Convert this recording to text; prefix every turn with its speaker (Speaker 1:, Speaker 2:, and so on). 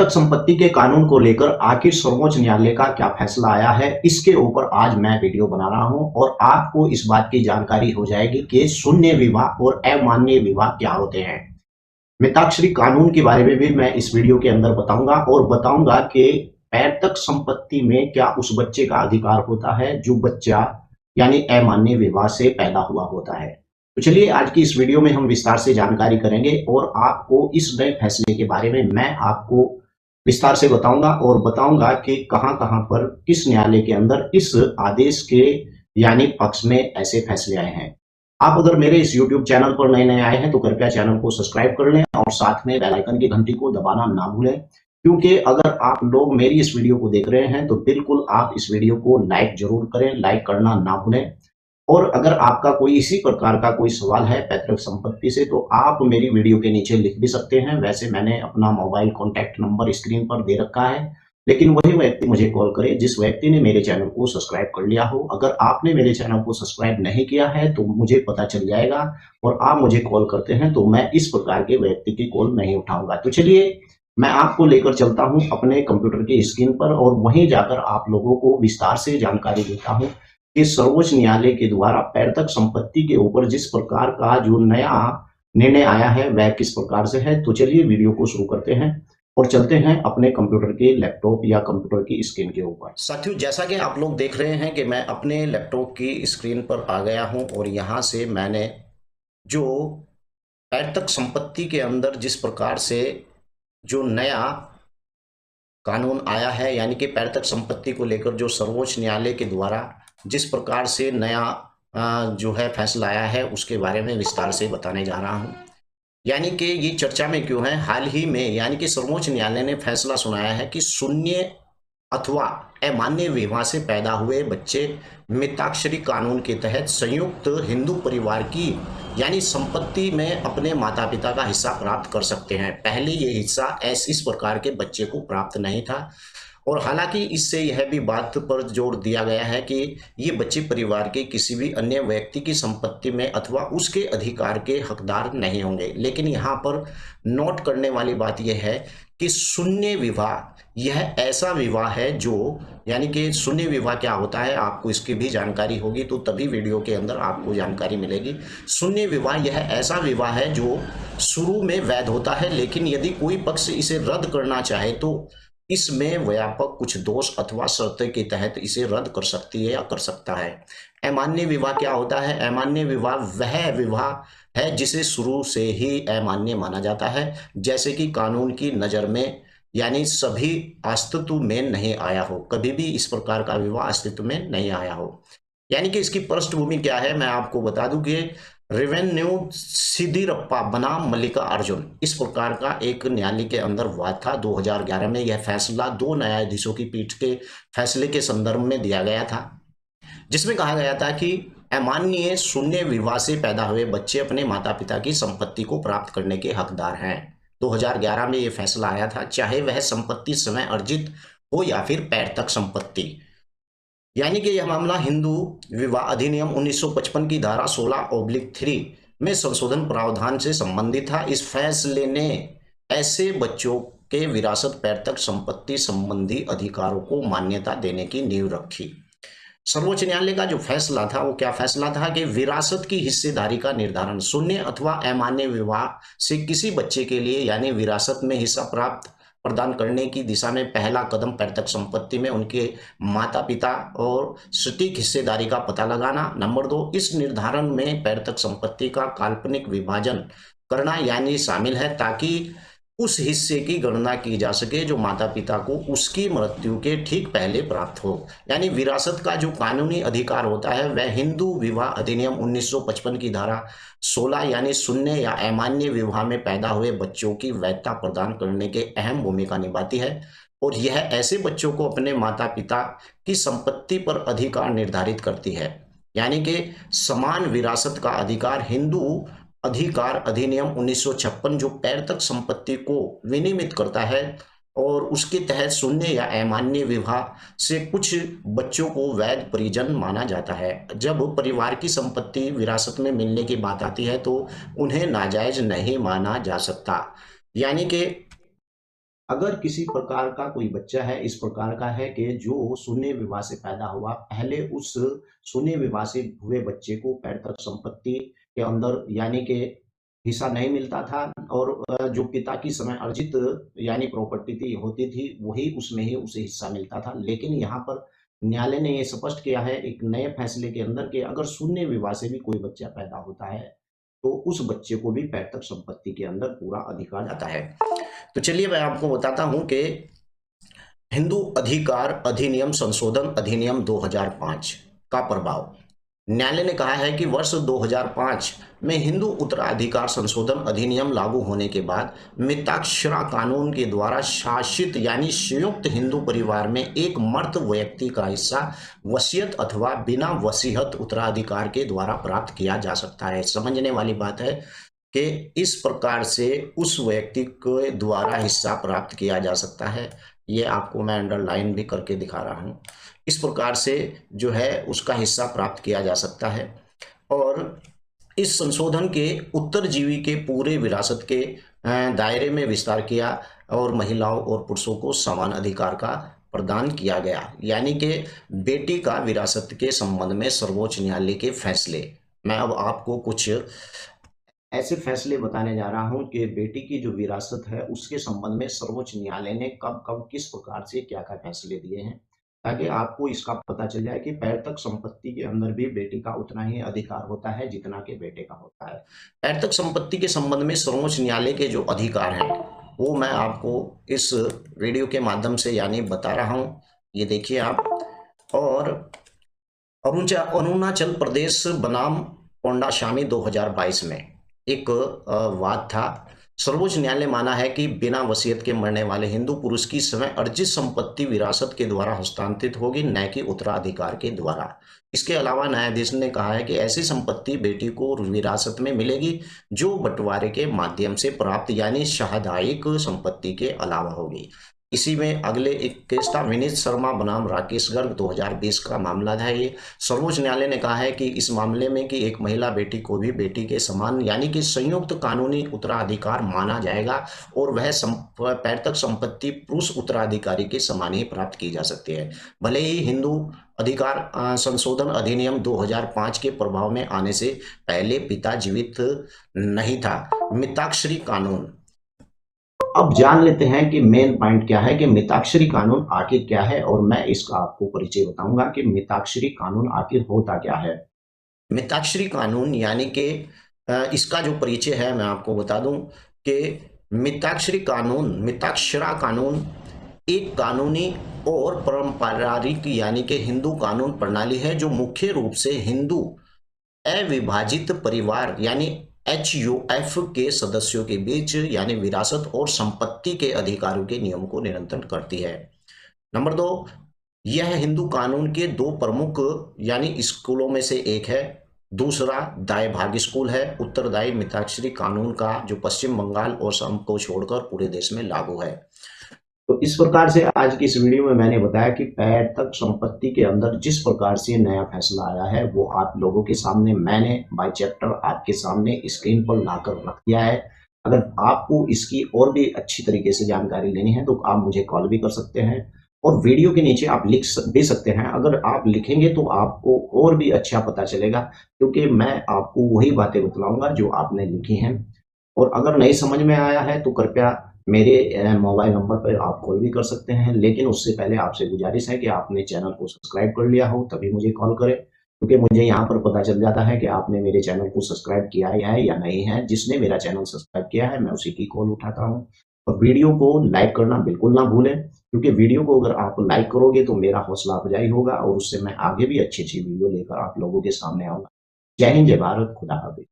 Speaker 1: पैतृक संपत्ति के कानून को लेकर आखिर सर्वोच्च न्यायालय का क्या फैसला आया है, इसके ऊपर आज मैं वीडियो बना रहा हूं और आपको इस बात की जानकारी हो जाएगी कि शून्य विवाह और अमान्य विवाह क्या होते हैं। मिताक्षरी कानून के बारे में भी मैं इस वीडियो के अंदर बताऊंगा और बताऊंगा कि पैतृक संपत्ति में क्या उस बच्चे का अधिकार होता है जो बच्चा यानी अमान्य विवाह से पैदा हुआ होता है। तो चलिए आज की इस वीडियो में हम विस्तार से जानकारी करेंगे और आपको इस नए फैसले के बारे में मैं आपको विस्तार से बताऊंगा और बताऊंगा कि कहां-कहां पर किस न्यायालय के अंदर इस आदेश के यानी पक्ष में ऐसे फैसले आए हैं। आप अगर मेरे इस YouTube चैनल पर नए-नए आए हैं तो कृपया चैनल को सब्सक्राइब कर लें और साथ में बेल आइकन की घंटी को दबाना ना भूलें, क्योंकि अगर आप लोग मेरी इस वीडियो को देख रहे हैं तो बिल्कुल आप इस वीडियो को लाइक जरूर करें, लाइक करना ना भूलें। और अगर आपका कोई इसी प्रकार का कोई सवाल है पैतृक संपत्ति से तो आप मेरी वीडियो के नीचे लिख भी सकते हैं। वैसे मैंने अपना मोबाइल कॉन्टैक्ट नंबर स्क्रीन पर दे रखा है, लेकिन वही व्यक्ति मुझे कॉल करे जिस व्यक्ति ने मेरे चैनल को सब्सक्राइब कर लिया हो। अगर आपने मेरे चैनल को सब्सक्राइब नहीं किया है तो मुझे पता चल जाएगा और आप मुझे कॉल करते हैं तो मैं इस प्रकार के व्यक्ति की कॉल नहीं उठाऊंगा। तो चलिए मैं आपको लेकर चलता हूं अपने कंप्यूटर की स्क्रीन पर और वहीं जाकर आप लोगों को विस्तार से जानकारी देता हूं कि सर्वोच्च न्यायालय के द्वारा पैतृक संपत्ति के ऊपर जिस प्रकार का जो नया निर्णय आया है वह किस प्रकार से है। तो चलिए वीडियो को शुरू करते हैं और चलते हैं अपने कंप्यूटर के लैपटॉप या कंप्यूटर की स्क्रीन के ऊपर। साथियों, जैसा कि आप लोग देख रहे हैं कि मैं अपने लैपटॉप की स्क्रीन पर आ गया हूं और यहां से मैंने जो पैतृक संपत्ति के अंदर जिस प्रकार से जो नया कानून आया है यानी कि पैतृक संपत्ति को लेकर जो सर्वोच्च न्यायालय के द्वारा जिस प्रकार से नया जो है फैसला आया है उसके बारे में विस्तार से बताने जा रहा हूं। यानी कि ये चर्चा में क्यों है, हाल ही में यानी कि सर्वोच्च न्यायालय ने फैसला सुनाया है कि शून्य अथवा अमान्य विवाह से पैदा हुए बच्चे मिताक्षरी कानून के तहत संयुक्त हिंदू परिवार की यानी संपत्ति में अपने माता पिता का हिस्सा प्राप्त कर सकते हैं। पहले ये हिस्सा इस प्रकार के बच्चे को प्राप्त नहीं था और हालांकि इससे यह भी बात पर जोर दिया गया है कि ये बच्चे परिवार के किसी भी अन्य व्यक्ति की संपत्ति में अथवा उसके अधिकार के हकदार नहीं होंगे। लेकिन यहाँ पर नोट करने वाली बात यह है कि शून्य विवाह यह ऐसा विवाह है जो यानी कि शून्य विवाह क्या होता है आपको इसकी भी जानकारी होगी, तो तभी वीडियो के अंदर आपको जानकारी मिलेगी। शून्य विवाह यह ऐसा विवाह है जो शुरू में वैध होता है, लेकिन यदि कोई पक्ष इसे रद्द करना चाहे तो इसमें व्यापक कुछ दोष अथवा शर्तें के तहत इसे रद्द कर सकती है या कर सकता है। अमान्य विवाह क्या होता है? अमान्य विवाह वह विवाह है जिसे शुरू से ही अमान्य माना जाता है, जैसे कि कानून की नज़र में यानी सभी अस्तित्व में नहीं आया हो, कभी भी इस प्रकार का विवाह अस्तित्व में नहीं आया हो। यानी कि इसकी पृष्ठभूमि क्या है मैं आपको बता दूं कि रेवेन्यू सिद्धिरप्पा बनाम मल्लिका अर्जुन इस प्रकार का एक न्यायालय के अंदर हुआ था 2011 में। यह फैसला 2 न्यायाधीशों की पीठ के फैसले के संदर्भ में दिया गया था, जिसमें कहा गया था कि अमान्य शून्य विवाह से पैदा हुए बच्चे अपने माता पिता की संपत्ति को प्राप्त करने के हकदार हैं। 2011 में यह फैसला आया था, चाहे वह संपत्ति स्वयं अर्जित हो या फिर पैतृक संपत्ति। यानी कि यह मामला हिंदू विवाह अधिनियम 1955 की धारा 16/3 में संशोधन प्रावधान से संबंधित था। इस फैसले ने ऐसे बच्चों के विरासत पैतृक संपत्ति संबंधी अधिकारों को मान्यता देने की नींव रखी। सर्वोच्च न्यायालय का जो फैसला था वो क्या फैसला था कि विरासत की हिस्सेदारी का निर्धारण शून्य अथवा अमान्य विवाह से किसी बच्चे के लिए यानी विरासत में हिस्सा प्रदान करने की दिशा में पहला कदम पैतृक संपत्ति में उनके माता पिता और सटीक हिस्सेदारी का पता लगाना। नंबर 2, इस निर्धारण में पैतृक संपत्ति का काल्पनिक विभाजन करना यानी शामिल है, ताकि उस हिस्से की गणना की जा सके जो माता पिता को उसकी मृत्यु के ठीक पहले प्राप्त हो। यानी विरासत का जो कानूनी अधिकार होता है वह हिंदू विवाह अधिनियम 1955 की धारा 16 यानी शून्य या अमान्य विवाह में पैदा हुए बच्चों की वैधता प्रदान करने के अहम भूमिका निभाती है और यह ऐसे बच्चों को अपने माता पिता की संपत्ति पर अधिकार निर्धारित करती है। यानी कि समान विरासत का अधिकार हिंदू अधिकार अधिनियम 1956 जो पैतृक संपत्ति को विनियमित करता है और उसके तहत शून्य या अमान्य विवाह से कुछ बच्चों को वैध परिजन माना जाता है। जब परिवार की संपत्ति विरासत में मिलने की बात आती है तो उन्हें नाजायज नहीं माना जा सकता। यानी कि अगर किसी प्रकार का कोई बच्चा है, इस प्रकार का है कि जो शून्य विवाह से पैदा हुआ, पहले उस शून्य विवाह से हुए बच्चे को पैतृक संपत्ति के अंदर यानी कि हिस्सा नहीं मिलता था और जो पिता की समय अर्जित यानी प्रॉपर्टी थी होती थी, वही उसमें ही उसे हिस्सा मिलता था। लेकिन यहाँ पर न्यायालय ने ये स्पष्ट किया है एक नए फैसले के अंदर कि अगर शून्य विवाह से भी कोई बच्चा पैदा होता है, तो उस बच्चे को भी पैतृक संपत्ति के अंदर पूरा अधिकार आता है। तो चलिए मैं आपको बताता हूं कि हिंदू अधिकार अधिनियम संशोधन अधिनियम 2005 का प्रभाव। न्यायालय ने कहा है कि वर्ष 2005 में हिंदू उत्तराधिकार संशोधन अधिनियम लागू होने के बाद मिताक्षरा कानून के द्वारा शासित यानी संयुक्त हिंदू परिवार में एक मर्द व्यक्ति का हिस्सा वसीयत अथवा बिना वसीयत उत्तराधिकार के द्वारा प्राप्त किया जा सकता है। समझने वाली बात है कि इस प्रकार से उस व्यक्ति के द्वारा हिस्सा प्राप्त किया जा सकता है। ये आपको मैं अंडरलाइन भी करके दिखा रहा हूँ। इस प्रकार से जो है उसका हिस्सा प्राप्त किया जा सकता है और इस संशोधन के उत्तरजीवी के पूरे विरासत के दायरे में विस्तार किया और महिलाओं और पुरुषों को समान अधिकार का प्रदान किया गया। यानी कि बेटी का विरासत के संबंध में सर्वोच्च न्यायालय के फैसले। मैं अब आपको कुछ ऐसे फैसले बताने जा रहा हूं कि बेटी की जो विरासत है उसके संबंध में सर्वोच्च न्यायालय ने कब कब किस प्रकार से क्या क्या फैसले दिए हैं, ताकि आपको इसका पता चल जाए कि पैतृक संपत्ति के अंदर भी बेटी का उतना ही अधिकार होता है जितना कि बेटे का होता है। पैतृक संपत्ति के संबंध में सर्वोच्च न्यायालय के जो अधिकार हैं वो मैं आपको इस वीडियो के माध्यम से यानी बता रहा हूँ। ये देखिए आप। और अरुणाचल प्रदेश बनाम पौंडास्वामी 2022 में एक वाद था। सर्वोच्च न्यायालय माना है कि बिना वसीयत के मरने वाले हिंदू पुरुष की समय अर्जित संपत्ति विरासत के द्वारा हस्तांतरित होगी, न कि उत्तराधिकार के द्वारा। इसके अलावा न्यायाधीश ने कहा है कि ऐसी संपत्ति बेटी को विरासत में मिलेगी जो बंटवारे के माध्यम से प्राप्त यानी सामुदायिक संपत्ति के अलावा होगी। इसी में अगले एक केस था विनीत शर्मा बनाम राकेश गर्ग 2020 का मामला था। ये सर्वोच्च न्यायालय ने कहा है कि इस मामले में कि एक महिला बेटी को भी बेटी के समान यानी कि संयुक्त कानूनी उत्तराधिकार माना जाएगा और वह पैतृक संपत्ति पुरुष उत्तराधिकारी के समान ही प्राप्त की जा सकती है, भले ही हिंदू अधिकार संशोधन अधिनियम 2005 के प्रभाव में आने से पहले पिता जीवित नहीं था। मिताक्षरी कानून। अब जान लेते हैं कि मेन पॉइंट क्या है कि मिताक्षरी कानून आखिर क्या है और मैं इसका आपको परिचय बताऊंगा कि मिताक्षरी कानून आखिर होता क्या है। मिताक्षरी कानून यानी कि इसका जो परिचय है मैं आपको बता दूं कि मिताक्षरी कानून मिताक्षरा कानून एक कानूनी और पारंपरिक यानी कि हिंदू कानून प्रणाली है जो मुख्य रूप से हिंदू अविभाजित परिवार यानी HUF के सदस्यों के बीच यानी विरासत और संपत्ति के अधिकारों के नियम को नियंत्रण करती है। नंबर 2, यह हिंदू कानून के दो प्रमुख यानी स्कूलों में से एक है। दूसरा दाय भाग स्कूल है। उत्तरदायी मिताक्षरी कानून का जो पश्चिम बंगाल और असम को छोड़कर पूरे देश में लागू है। तो इस प्रकार से आज की इस वीडियो में मैंने बताया कि पैतृक संपत्ति के अंदर जिस प्रकार से नया फैसला आया है वो आप लोगों के सामने मैंने बाय चैप्टर आपके सामने स्क्रीन पर लाकर रख दिया है। अगर आपको इसकी और भी अच्छी तरीके से जानकारी लेनी है तो आप मुझे कॉल भी कर सकते हैं और वीडियो के नीचे आप लिख दे सकते हैं। अगर आप लिखेंगे तो आपको और भी अच्छा पता चलेगा, क्योंकि मैं आपको वही बातें बतलाऊंगा जो आपने लिखी हैं। और अगर नहीं समझ में आया है तो कृपया मेरे मोबाइल नंबर पर आप कॉल भी कर सकते हैं, लेकिन उससे पहले आपसे गुजारिश है कि आपने चैनल को सब्सक्राइब कर लिया हो तभी मुझे कॉल करें, क्योंकि मुझे यहाँ पर पता चल जाता है कि आपने मेरे चैनल को सब्सक्राइब किया है या नहीं है। जिसने मेरा चैनल सब्सक्राइब किया है मैं उसी की कॉल उठाता हूँ। और वीडियो को लाइक करना बिल्कुल ना भूलें, क्योंकि वीडियो को अगर आप लाइक करोगे तो मेरा हौसला अफजाई होगा और उससे मैं आगे भी अच्छी अच्छी वीडियो लेकर आप लोगों के सामने आऊँगा। जय हिंद, जय भारत, खुदा हाफिज।